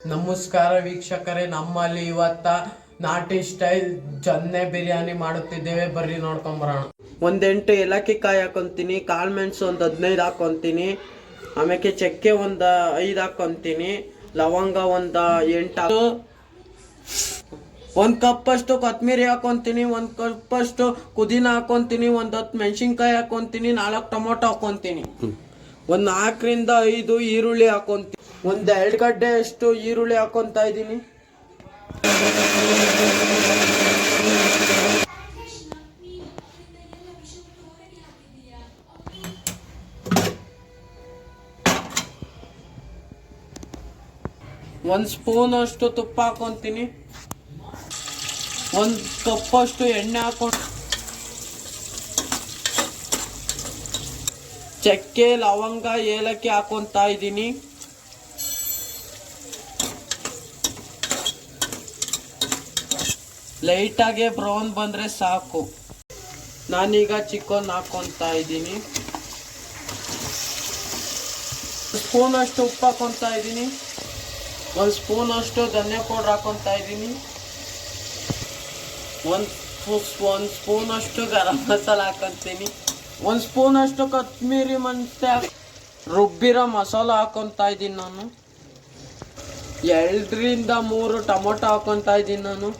ನಮಸ್ಕಾರ ವೀಕ್ಷಕರೇ, ನಮ್ಮಲ್ಲಿ ಇವತ್ತ ನಾಟಿ ಸ್ಟೈಲ್ ಜೊನ್ನೆ ಬಿರಿಯಾನಿ ಮಾಡುತ್ತಿದ್ದೇವೆ. ಬರ್ರಿ ನೋಡ್ಕೊಂಬರೋಣ. ಒಂದು 8 ಏಲಕ್ಕಿ ಕಾಯಿ ಹಾಕೊಂತೀನಿ, ಕಾಳು ಮೆಣಸು ಒಂದು 15 ಹಾಕೊಂತೀನಿ, ಆಮೇಲೆ ಚಕ್ಕೆ ಒಂದು 5 ಹಾಕೊಂತೀನಿ, ಲವಂಗ ಒಂದು 8, ಒಂದು ಕಪ್ಪಷ್ಟು ಕೊತ್ತಂಬರಿ ಹಾಕೊಂತೀನಿ, ಒಂದು ಕಪ್ಪಷ್ಟು ಪುದೀನ ಹಾಕೊಂತೀನಿ, ಒಂದು 10 ಮೆಣಸಿನ್ಕಾಯಿ ಹಾಕೊಂತೀನಿ, 4 ಟೊಮೊಟೊ ಹಾಕೊಂತೀನಿ, ಒಂದು 4 ರಿಂದ 5 ಈರುಳ್ಳಿ ಹಾಕೊಂತೀನಿ, ಒಂದು 2 ಗಡ್ಡೆ ಅಷ್ಟು ಈರುಳ್ಳಿ ಹಾಕೊಂತ ಇದ್ದೀನಿ. ಒಂದು ಸ್ಪೂನ್ ಅಷ್ಟು ತುಪ್ಪ ಹಾಕೊಂತೀನಿ, ಒಂದು ಕಪ್ಪಷ್ಟು ಎಣ್ಣೆ ಹಾಕೊಂಡು ಚಕ್ಕೆ ಲವಂಗ ಏಲಕ್ಕಿ ಹಾಕೊಂತ ಇದ್ದೀನಿ. ಲೈಟಾಗೆ ಬ್ರೌನ್ ಬಂದರೆ ಸಾಕು. ನಾನೀಗ ಚಿಕನ್ ಹಾಕೊಂತ ಇದ್ದೀನಿ. ಸ್ಪೂನ್ ಅಷ್ಟು ಉಪ್ಪು ಹಾಕೊಂತ ಇದ್ದೀನಿ, ಒಂದು ಸ್ಪೂನ್ ಅಷ್ಟು ಧನಿಯಾ ಪೌಡ್ರ್ ಹಾಕೊಂತ ಇದ್ದೀನಿ, ಒಂದು ಸ್ಪೂನ್ ಅಷ್ಟು ಗರಂ ಮಸಾಲ ಹಾಕೊಂತೀನಿ, ಒಂದು ಸ್ಪೂನ್ ಅಷ್ಟು ಕೊತ್ತಂಬರಿ ಮತ್ತೆ ರುಬ್ಬಿರೋ ಮಸಾಲ ಹಾಕೊಂತ ಇದ್ದೀನಿ. ನಾನು 2 ರಿಂದ 3 ಟೊಮೊಟೊ ಹಾಕೊಂತ ಇದ್ದೀನಿ. ನಾನು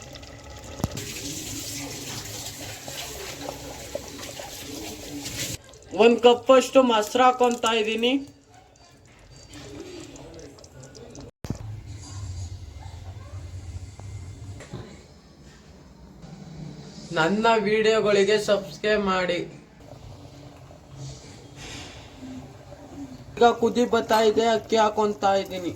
ಒಂದು ಕಪ್ಪಷ್ಟು ಮೊಸರು ಹಾಕೊಂತ ಇದ್ದೀನಿ. ನನ್ನ ವಿಡಿಯೋಗಳಿಗೆ ಸಬ್ಸ್ಕ್ರೈಬ್ ಮಾಡಿ. ಈಗ ಕುದಿ ಬರ್ತಾ ಇದೆ, ಅಕ್ಕಿ ಹಾಕೊಂತ ಇದ್ದೀನಿ.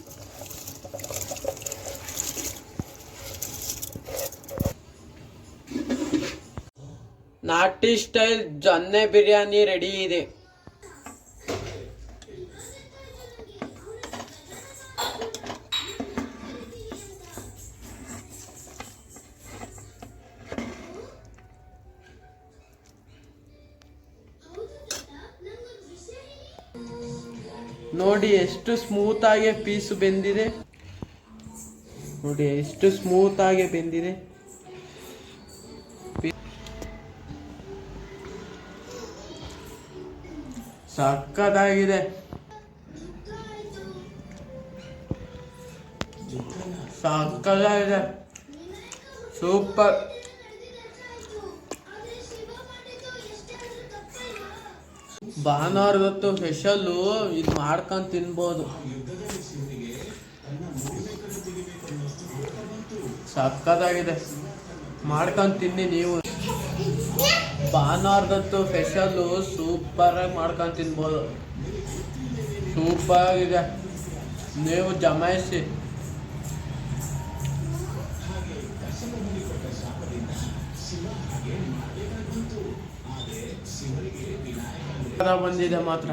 ನಾಟಿ ಸ್ಟೈಲ್ ಜೊನ್ನೆ ಬಿರಿಯಾನಿ ರೆಡಿ ಇದೆ. ನೋಡಿ ಎಷ್ಟು ಸ್ಮೂತ್ ಆಗಿ ಪೀಸ್ ಬೆಂದಿದೆ. ನೋಡಿ ಎಷ್ಟು ಸ್ಮೂತ್ ಆಗಿ ಬೆಂದಿದೆ. ಸಕ್ಕತ್ತಾಗಿದೆ, ಸಕ್ಕತ್ತಾಗಿದೆ, ಸೂಪರ್. ಭಾನುವಾರದೊತ್ತು ಸ್ಪೆಷಲ್ಲು ಇದು ಮಾಡ್ಕೊಂಡು ತಿನ್ಬೋದು. ಸಕ್ಕತ್ತಾಗಿದೆ, ಮಾಡ್ಕೊಂಡು ತಿನ್ನಿ ನೀವು. ಭಾನುವಾರದೊತ್ತು ಸ್ಪೆಷಲ್ಲು ಸೂಪರಾಗಿ ಮಾಡ್ಕೊಂಡು ತಿನ್ಬೋದು. ಸೂಪರ್ ಆಗಿದೆ, ನೀವು ಜಮಾಯಿಸಿ. ಬಂದಿದೆ ಮಾತ್ರ.